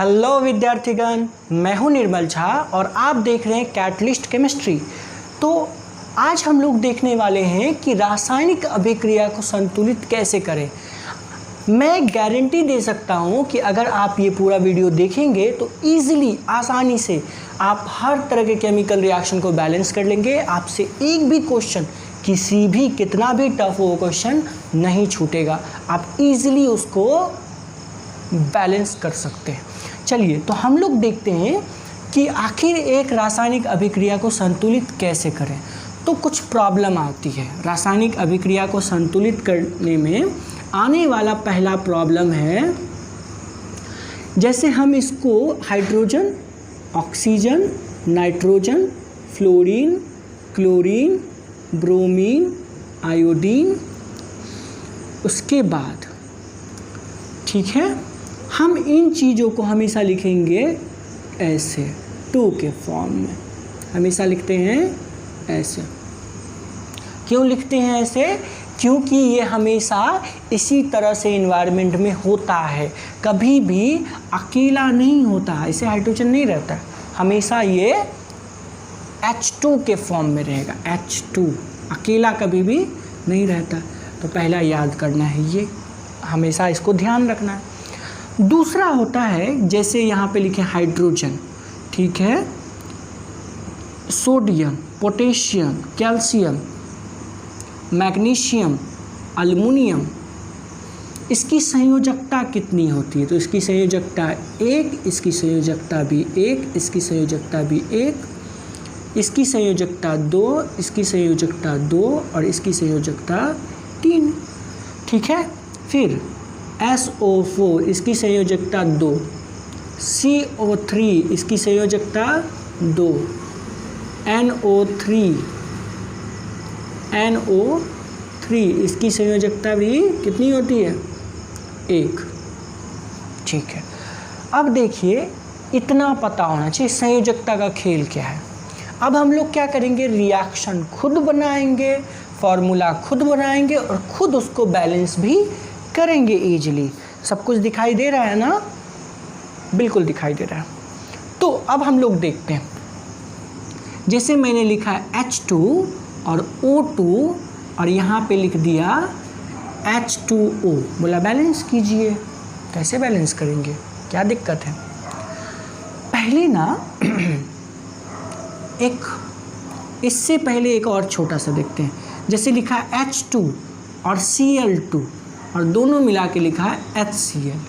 Hello विद्यार्थीगण, मैं हूं निर्मल झा और आप देख रहे हैं कैटलिस्ट केमिस्ट्री। तो आज हम लोग देखने वाले हैं कि रासायनिक अभिक्रिया को संतुलित कैसे करें। मैं गारंटी दे सकता हूं कि अगर आप ये पूरा वीडियो देखेंगे तो ईजिली आसानी से आप हर तरह के केमिकल रिएक्शन को बैलेंस कर लेंगे। आपसे एक भी क्वेश्चन, किसी भी कितना भी टफ हो क्वेश्चन नहीं छूटेगा, आप ईजिली उसको बैलेंस कर सकते हैं। चलिए तो हम लोग देखते हैं कि आखिर एक रासायनिक अभिक्रिया को संतुलित कैसे करें। तो कुछ प्रॉब्लम आती है रासायनिक अभिक्रिया को संतुलित करने में। आने वाला पहला प्रॉब्लम है, जैसे हम इसको hydrogen, oxygen, nitrogen, fluorine, chlorine, bromine, iodine, उसके बाद ठीक है हम इन चीज़ों को हमेशा लिखेंगे ऐसे 2 के फॉर्म में, हमेशा लिखते हैं ऐसे। क्यों लिखते हैं ऐसे? क्योंकि ये हमेशा इसी तरह से इन्वायरमेंट में होता है, कभी भी अकेला नहीं होता। ऐसे हाइड्रोजन नहीं रहता, हमेशा ये H2 के फॉर्म में रहेगा। H2 अकेला कभी भी नहीं रहता। तो पहला याद करना है, ये हमेशा इसको ध्यान रखना है। दूसरा होता है, जैसे यहाँ पे लिखे हाइड्रोजन, ठीक है, sodium, potassium, calcium, magnesium, aluminium, इसकी संयोजकता कितनी होती है? तो इसकी संयोजकता 1, इसकी संयोजकता भी 1, इसकी संयोजकता भी 1, इसकी संयोजकता 2, इसकी संयोजकता 2 और इसकी संयोजकता 3, ठीक है। फिर SO4 इसकी संयोजकता 2, CO3 इसकी संयोजकता 2, NO3 इसकी संयोजकता भी कितनी होती है? 1, ठीक है। अब देखिए, इतना पता होना चाहिए संयोजकता का खेल क्या है। अब हम लोग क्या करेंगे, रिएक्शन खुद बनाएंगे, फॉर्मूला खुद बनाएंगे और खुद उसको बैलेंस भी करेंगे ईजिली। सब कुछ दिखाई दे रहा है ना? बिल्कुल दिखाई दे रहा है। तो अब हम लोग देखते हैं, जैसे मैंने लिखा है H2 और O2 और यहाँ पे लिख दिया H2O, बोला बैलेंस कीजिए। कैसे बैलेंस करेंगे, क्या दिक्कत है? पहले ना इससे पहले एक और छोटा सा देखते हैं। जैसे लिखा है H2 और Cl2 और दोनों मिला के लिखा है HCl,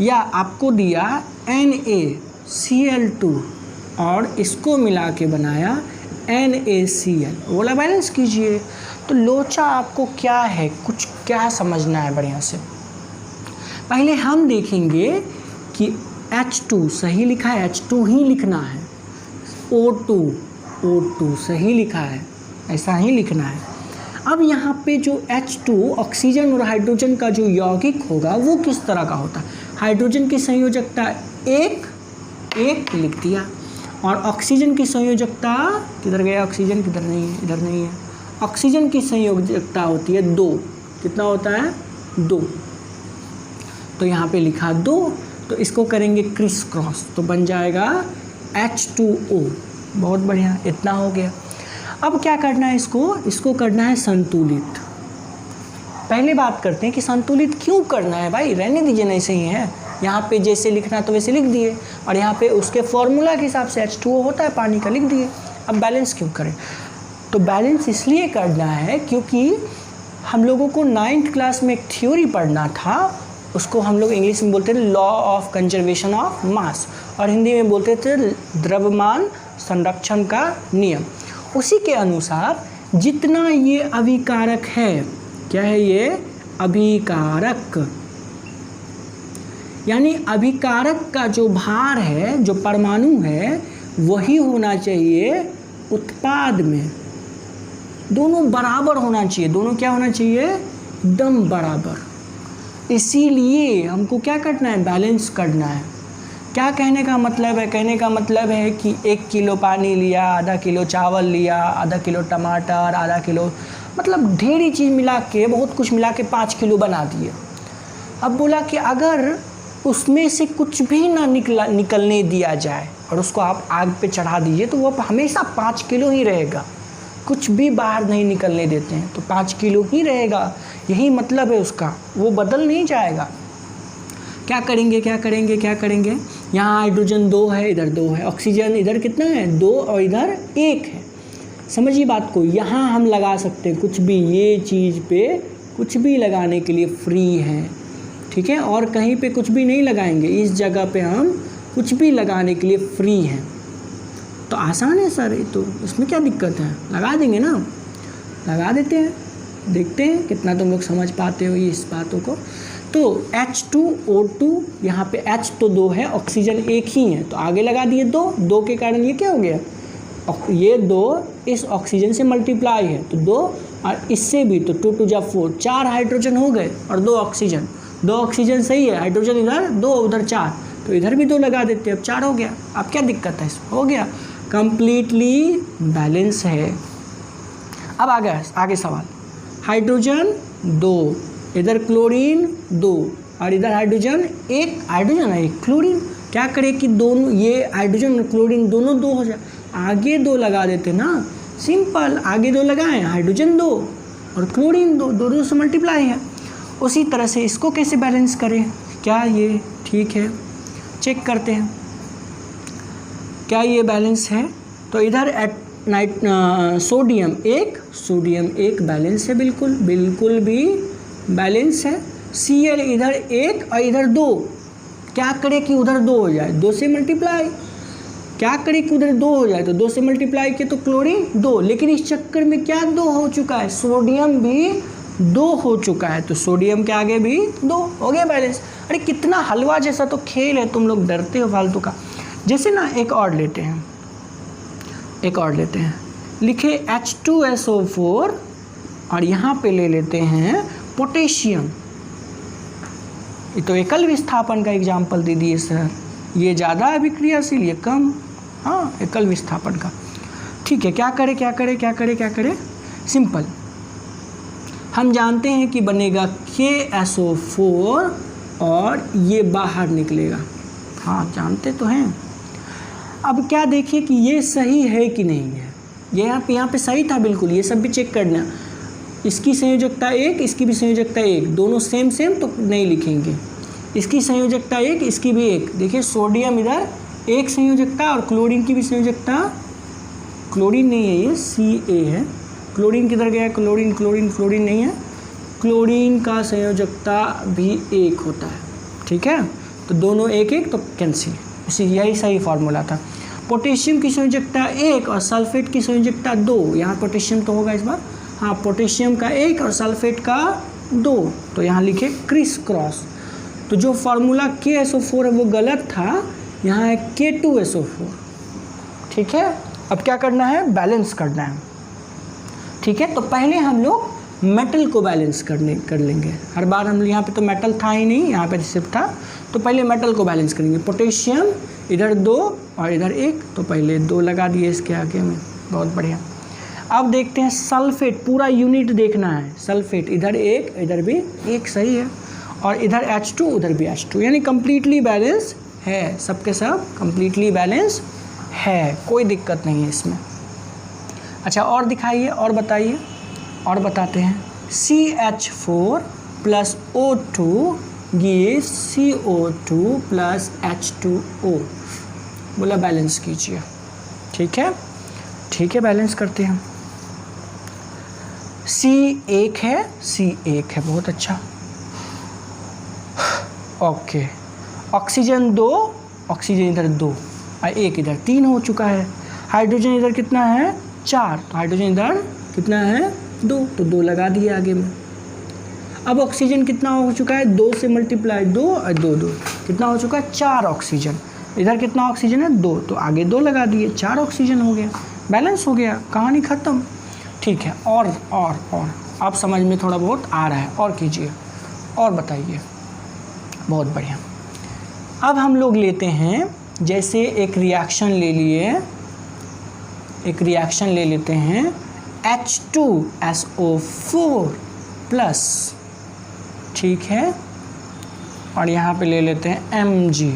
या आपको दिया NaCl2 और इसको मिला के बनाया NaCl, बोला बैलेंस कीजिए। तो लोचा आपको क्या है, कुछ क्या समझना है बढ़िया से। पहले हम देखेंगे कि H2 सही लिखा है, H2 ही लिखना है। O2 सही लिखा है, ऐसा ही लिखना है। अब यहाँ पे जो H2 ऑक्सीजन और हाइड्रोजन का जो यौगिक होगा वो किस तरह का होता है? हाइड्रोजन की संयोजकता 1 लिख दिया और ऑक्सीजन की संयोजकता किधर गया? ऑक्सीजन किधर नहीं है, इधर नहीं है। ऑक्सीजन की संयोजकता होती है 2, कितना होता है? 2। तो यहाँ पे लिखा 2, तो इसको करेंगे क्रिस क्रॉस, तो बन जाएगा H2O। बहुत बढ़िया, इतना हो गया। अब क्या करना है, इसको करना है संतुलित। पहले बात करते हैं कि संतुलित क्यों करना है। भाई रहने दीजिए, नहीं सही है। यहाँ पे जैसे लिखना तो वैसे लिख दिए और यहाँ पे उसके फॉर्मूला के हिसाब से H2O होता है पानी का, लिख दिए। अब बैलेंस क्यों करें? तो बैलेंस इसलिए करना है क्योंकि हम लोगों को 9th क्लास में एक थ्योरी पढ़ना था, उसको हम लोग इंग्लिश में बोलते थे law of conservation of mass और हिंदी में बोलते थे द्रव्यमान संरक्षण का नियम। उसी के अनुसार जितना ये अभिकारक है, क्या है ये? अभिकारक, यानी अभिकारक का जो भार है, जो परमाणु है, वही होना चाहिए उत्पाद में। दोनों बराबर होना चाहिए, दोनों क्या होना चाहिए? एकदम बराबर। इसीलिए हमको क्या करना है? बैलेंस करना है। क्या कहने का मतलब है? कहने का मतलब है कि 1 किलो पानी लिया, आधा किलो चावल लिया, आधा किलो टमाटर, आधा किलो, मतलब ढेरी चीज़ मिला के, बहुत कुछ मिला के 5 किलो बना दिए। अब बोला कि अगर उसमें से कुछ भी ना निकलने दिया जाए और उसको आप आग पे चढ़ा दीजिए तो वो हमेशा 5 किलो ही रहेगा, कुछ भी बाहर नहीं निकलने देते हैं तो 5 किलो ही रहेगा, यही मतलब है उसका, वो बदल नहीं जाएगा। क्या करेंगे क्या करेंगे क्या करेंगे, यहाँ हाइड्रोजन 2 है, इधर 2 है, ऑक्सीजन इधर कितना है 2 और इधर 1 है। समझिए बात को, यहाँ हम लगा सकते हैं कुछ भी, ये चीज़ पे कुछ भी लगाने के लिए फ्री है, ठीक है, और कहीं पे कुछ भी नहीं लगाएंगे, इस जगह पे हम कुछ भी लगाने के लिए फ्री हैं। तो आसान है सर, ये तो इसमें क्या दिक्कत है, लगा देंगे ना, लगा देते हैं, देखते हैं कितना तुम लोग समझ पाते हो ये इस बातों को। तो H2O2, यहाँ पे H तो 2 है, ऑक्सीजन 1 ही है, तो आगे लगा दिए 2 के कारण ये क्या हो गया, ये 2 इस ऑक्सीजन से मल्टीप्लाई है तो 2 और इससे भी तो 2 2 जा 4, 4 हाइड्रोजन हो गए और 2 ऑक्सीजन, 2 ऑक्सीजन सही है, हाइड्रोजन इधर 2 उधर 4, तो इधर भी 2 लगा देते हैं, अब 4 हो गया। अब क्या दिक्कत है, इसमें हो गया, कंप्लीटली बैलेंस है। अब आगे सवाल, हाइड्रोजन 2, इधर क्लोरीन 2 और इधर हाइड्रोजन 1, हाइड्रोजन है 1 क्लोरीन, क्या करें कि दोनों ये हाइड्रोजन और क्लोरीन दोनों 2 हो जाए, आगे 2 लगा देते ना, सिंपल, आगे 2 लगाएं, हाइड्रोजन 2 और क्लोरीन 2, दोनों से मल्टीप्लाई है। उसी तरह से इसको कैसे बैलेंस करें, क्या ये ठीक है, चेक करते हैं क्या ये बैलेंस है। तो इधर सोडियम 1 बैलेंस है, बिल्कुल भी बैलेंस है। Cl इधर 1 और इधर 2, क्या करे कि उधर 2 हो जाए, 2 से मल्टीप्लाई, क्या करे कि उधर 2 हो जाए तो 2 से मल्टीप्लाई किया तो क्लोरीन 2, लेकिन इस चक्कर में क्या 2 हो चुका है, सोडियम भी 2 हो चुका है, तो सोडियम के आगे भी 2 हो गया बैलेंस। अरे कितना हलवा जैसा तो खेल है, तुम लोग डरते हो फालतू का। जैसे ना एक और लेते हैं, लिखे H2SO4 और यहाँ पे ले लेते हैं पोटेशियम, ये तो एकल विस्थापन का एग्जाम्पल दे दिए सर, ये ज़्यादा अभिक्रियाशील, ये कम, हाँ एकल विस्थापन का, ठीक है। क्या करें, सिंपल, हम जानते हैं कि बनेगा KSO4 और ये बाहर निकलेगा, हाँ जानते तो हैं। अब क्या देखिए कि ये सही है कि नहीं है, ये यहाँ पे सही था बिल्कुल, ये सब भी चेक करना, इसकी संयोजकता 1, इसकी भी संयोजकता 1, दोनों सेम तो नहीं लिखेंगे, इसकी संयोजकता 1, इसकी भी 1, देखिए सोडियम इधर 1 संयोजकता और क्लोरीन की भी संयोजकता, क्लोरीन नहीं है ये Ca है, क्लोरीन किधर गया, क्लोरीन नहीं है, क्लोरीन का संयोजकता भी 1 होता है, ठीक है, तो दोनों 1 तो कैंसिल, यही सही फार्मूला था। पोटेशियम की संयोजकता 1 और सल्फेट की संयोजकता 2, यहाँ पोटेशियम तो होगा इस बार, हाँ पोटेशियम का 1 और सल्फेट का 2, तो यहाँ लिखे क्रिस क्रॉस, तो जो फार्मूला KSO4 है वो गलत था, यहाँ है K2SO4, ठीक है। अब क्या करना है, बैलेंस करना है, ठीक है। तो पहले हम लोग मेटल को बैलेंस कर लेंगे, हर बार हम यहाँ पे तो मेटल था ही नहीं, यहाँ पे सिर्फ था, तो पहले मेटल को बैलेंस करेंगे। पोटेशियम इधर 2 और इधर 1, तो पहले 2 लगा दिए इसके आगे में, बहुत बढ़िया। अब देखते हैं सल्फेट, पूरा यूनिट देखना है, सल्फेट इधर 1 इधर भी 1 सही है, और इधर H2 उधर भी H2, यानी कम्प्लीटली बैलेंस है, सबके सब कम्प्लीटली बैलेंस है, कोई दिक्कत नहीं है इसमें। अच्छा और दिखाइए, और बताइए, और बताते हैं, CH4 + O2 gives CO2 + H2O, बोला बैलेंस कीजिए, ठीक है, बैलेंस करते हैं। C1 है, बहुत अच्छा, ओके। ऑक्सीजन 2, ऑक्सीजन इधर 2 और 1 इधर 3 हो चुका है। हाइड्रोजन इधर कितना है 4, तो हाइड्रोजन इधर कितना है 2, तो 2 लगा दिए आगे में। अब ऑक्सीजन कितना हो चुका है, 2 से मल्टीप्लाई 2 और 2 2 कितना हो चुका है 4 ऑक्सीजन, इधर कितना ऑक्सीजन है 2, तो आगे 2 लगा दिए, 4 ऑक्सीजन हो गया, बैलेंस हो गया, कहानी ख़त्म, ठीक है। और आप समझ में थोड़ा बहुत आ रहा है, और कीजिए, और बताइए, बहुत बढ़िया। अब हम लोग लेते हैं, जैसे एक रिएक्शन ले लेते हैं H2SO4 प्लस, ठीक है, और यहाँ पे ले लेते हैं Mg।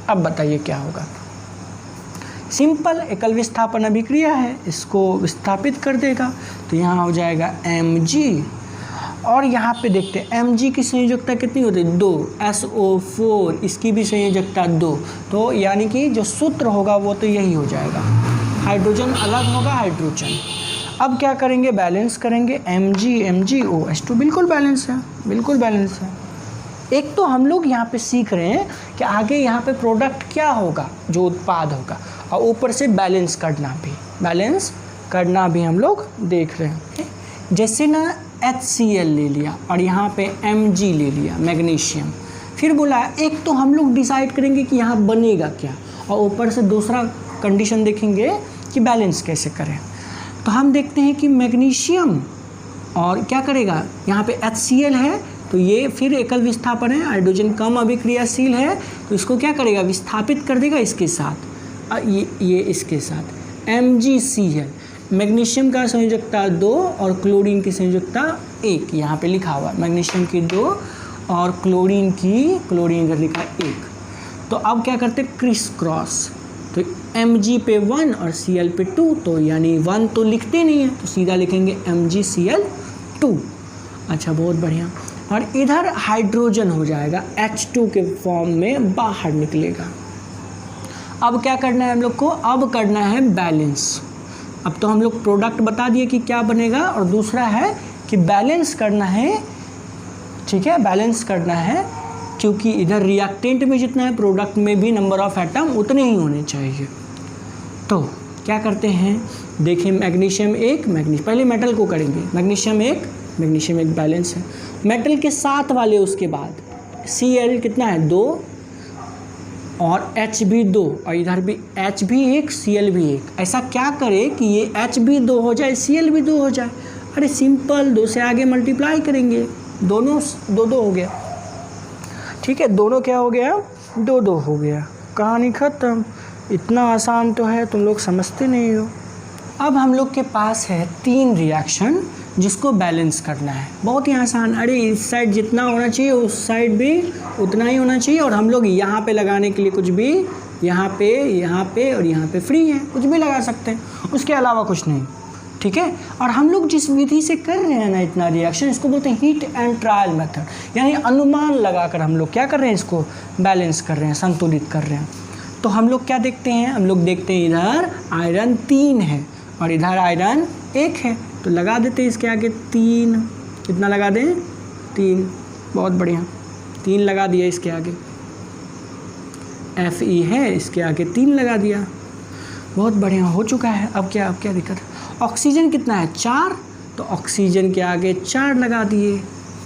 अब बताइए क्या होगा। सिंपल एकल विस्थापन अभिक्रिया है, इसको विस्थापित कर देगा, तो यहाँ हो जाएगा Mg। और यहाँ पे देखते हैं Mg की संयोजकता कितनी होती है, 2, SO4 इसकी भी संयोजकता 2, तो यानी कि जो सूत्र होगा वो तो यही हो जाएगा, हाइड्रोजन अलग होगा हाइड्रोजन। अब क्या करेंगे, बैलेंस करेंगे, MgOH2 बिल्कुल बैलेंस है, बिल्कुल बैलेंस है। एक तो हम लोग यहाँ पे सीख रहे हैं कि आगे यहाँ पे प्रोडक्ट क्या होगा, जो उत्पाद होगा, और ऊपर से बैलेंस करना भी हम लोग देख रहे हैं। जैसे ना HCl ले लिया और यहाँ पे Mg ले लिया, मैग्नीशियम, फिर बोला एक तो हम लोग डिसाइड करेंगे कि यहाँ बनेगा क्या, और ऊपर से दूसरा कंडीशन देखेंगे कि बैलेंस कैसे करें। तो हम देखते हैं कि मैग्नीशियम और क्या करेगा, यहाँ पे HCl है तो ये फिर एकल विस्थापन है, हाइड्रोजन कम अभिक्रियाशील है, तो इसको क्या करेगा, विस्थापित कर देगा इसके साथ, ये इसके साथ MgCl। मैग्नीशियम का संयोजकता 2 और क्लोरीन की संयोजकता 1, यहाँ पे लिखा हुआ, मैग्नीशियम की 2 और क्लोरीन इधर लिखा 1। तो अब क्या करते हैं, क्रिस क्रॉस, तो Mg पे 1 और Cl पे 2, तो यानी 1 तो लिखते नहीं है, तो सीधा लिखेंगे MgCl2। अच्छा, बहुत बढ़िया। और इधर हाइड्रोजन हो जाएगा H2 के फॉर्म में बाहर निकलेगा। अब क्या करना है हम लोग को, अब करना है बैलेंस। अब तो हम लोग प्रोडक्ट बता दिए कि क्या बनेगा, और दूसरा है कि बैलेंस करना है, ठीक है, बैलेंस करना है, क्योंकि इधर रिएक्टेंट में जितना है प्रोडक्ट में भी नंबर ऑफ एटम उतने ही होने चाहिए। तो क्या करते हैं, देखिए मैग्नीशियम 1, पहले मेटल को करेंगे, मैग्नीशियम 1 बैलेंस है, मेटल के साथ वाले उसके बाद Cl कितना है 2 और H भी 2, और इधर भी H भी 1 Cl भी 1। ऐसा क्या करे कि ये H भी 2 हो जाए, Cl भी 2 हो जाए। अरे सिंपल, 2 से आगे मल्टीप्लाई करेंगे, दोनों 2 हो गया, ठीक है, दोनों क्या हो गया, 2 हो गया, कहानी ख़त्म। इतना आसान तो है, तुम लोग समझते नहीं हो। अब हम लोग के पास है 3 रिएक्शन जिसको बैलेंस करना है, बहुत ही आसान। अरे इस साइड जितना होना चाहिए उस साइड भी उतना ही होना चाहिए, और हम लोग यहाँ पे लगाने के लिए कुछ भी यहाँ पे और यहाँ पे फ्री है, कुछ भी लगा सकते हैं, उसके अलावा कुछ नहीं, ठीक है। और हम लोग जिस विधि से कर रहे हैं ना इतना रिएक्शन, इसको बोलते हैं हीट एंड ट्रायल मेथड, यानी अनुमान लगाकर हम लोग क्या कर रहे हैं, इसको बैलेंस कर रहे हैं, संतुलित कर रहे हैं। तो हम लोग क्या देखते हैं, हम लोग देखते हैं इधर आयरन 3 है और इधर आयरन 1 है, तो लगा देते हैं इसके आगे 3, कितना लगा दें, 3, बहुत बढ़िया, 3 लगा दिया इसके आगे, Fe है इसके आगे 3 लगा दिया, बहुत बढ़िया हो चुका है। अब क्या दिक्कत, ऑक्सीजन कितना है 4, तो ऑक्सीजन के आगे 4 लगा दिए,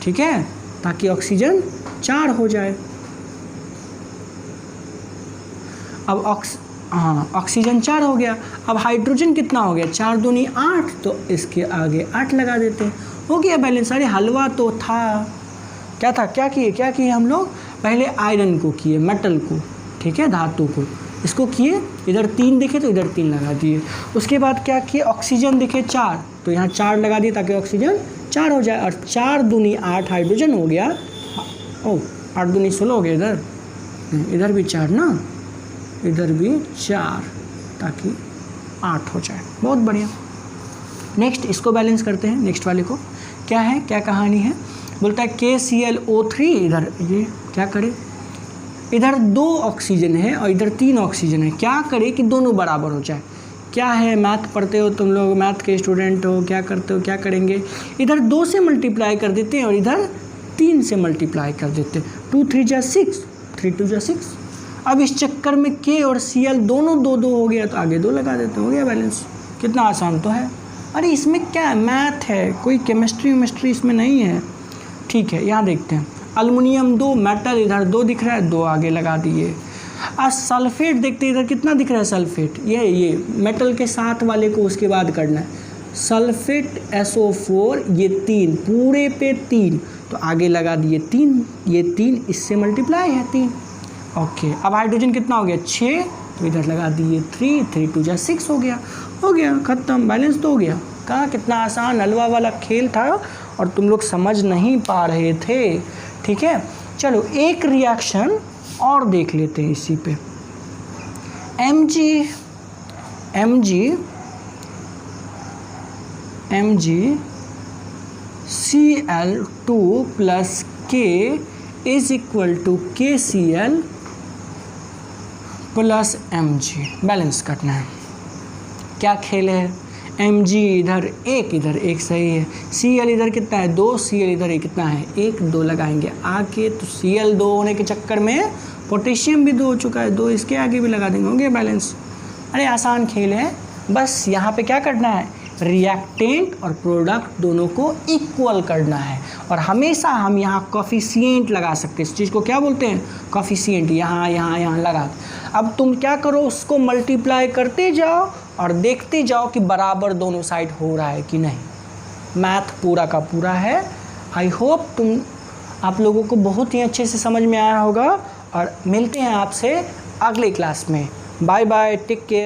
ठीक है, ताकि ऑक्सीजन 4 हो जाए। अब ऑक्सीजन 4 हो गया। अब हाइड्रोजन कितना हो गया, 4 दूनी 8, तो इसके आगे 8 लगा देते हैं, हो गया बैलेंस। अरे हलवा तो था, क्या किए हम लोग, पहले आयरन को किए, मेटल को, ठीक है, धातु को, इसको किए, इधर 3 दिखे तो इधर 3 लगा दिए। उसके बाद क्या किए, ऑक्सीजन दिखे 4, तो यहाँ 4 लगा दिए ताकि ऑक्सीजन 4 हो जाए, और 4 दूनी 8 हाइड्रोजन हो गया। 8 दूनी 16 हो गया, इधर भी 4 ना, इधर भी 4, ताकि 8 हो जाए, बहुत बढ़िया। नेक्स्ट इसको बैलेंस करते हैं, नेक्स्ट वाले को क्या है, क्या कहानी है, बोलता है KClO3, इधर ये क्या करे, इधर 2 ऑक्सीजन है और इधर 3 ऑक्सीजन है, क्या करे कि दोनों बराबर हो जाए। क्या है, मैथ पढ़ते हो तुम लोग, मैथ के स्टूडेंट हो, क्या करते हो, क्या करेंगे, इधर 2 से मल्टीप्लाई कर देते हैं और इधर 3 से मल्टीप्लाई कर देते हैं, 2 3 जा 6, 3 2 जा 6। अब इस चक्कर में K और Cl दोनों 2 हो गया, तो आगे 2 लगा देते, हो गया बैलेंस। कितना आसान तो है। अरे इसमें क्या है, मैथ है, कोई केमिस्ट्री इसमें नहीं है, ठीक है। यहाँ देखते हैं, अल्युमिनियम 2, मेटल इधर 2 दिख रहा है, 2 आगे लगा दिए। आज सल्फेट देखते हैं, इधर कितना दिख रहा है सल्फेट, ये मेटल के साथ वाले को उसके बाद करना है, सल्फेट SO4, ये 3 पूरे पे 3, तो आगे लगा दिए 3, ये 3 इससे मल्टीप्लाई है 3, ओके। अब हाइड्रोजन कितना हो गया 6, तो इधर लगा दिए 3, 3 2 जा 6 हो गया, ख़त्म, बैलेंस तो हो गया। कहाँ, कितना आसान हलवा वाला खेल था और तुम लोग समझ नहीं पा रहे थे, ठीक है। चलो एक रिएक्शन और देख लेते हैं इसी पे। MgCl2 plus K is equal to KCl plus Mg। Balance करना है। क्या खेल है? Mg इधर एक सही है, Cl इधर कितना है 2, Cl इधर कितना है 1, 2 लगाएंगे आगे, तो Cl 2 होने के चक्कर में पोटेशियम भी 2 हो चुका है, 2 इसके आगे भी लगा देंगे, होंगे बैलेंस। अरे आसान खेल है, बस यहाँ पे क्या करना है, रिएक्टेंट और प्रोडक्ट दोनों को इक्वल करना है। और हमेशा हम यहाँ कॉफिशिएंट लगा सकते हैं, इस चीज़ को क्या बोलते हैं, कॉफिशिएंट। यहाँ लगा। अब तुम क्या करो, उसको मल्टीप्लाई करते जाओ और देखते जाओ कि बराबर दोनों साइड हो रहा है कि नहीं। मैथ पूरा का पूरा है। आई होप आप लोगों को बहुत ही अच्छे से समझ में आया होगा, और मिलते हैं आपसे अगले क्लास में। Bye bye, take care.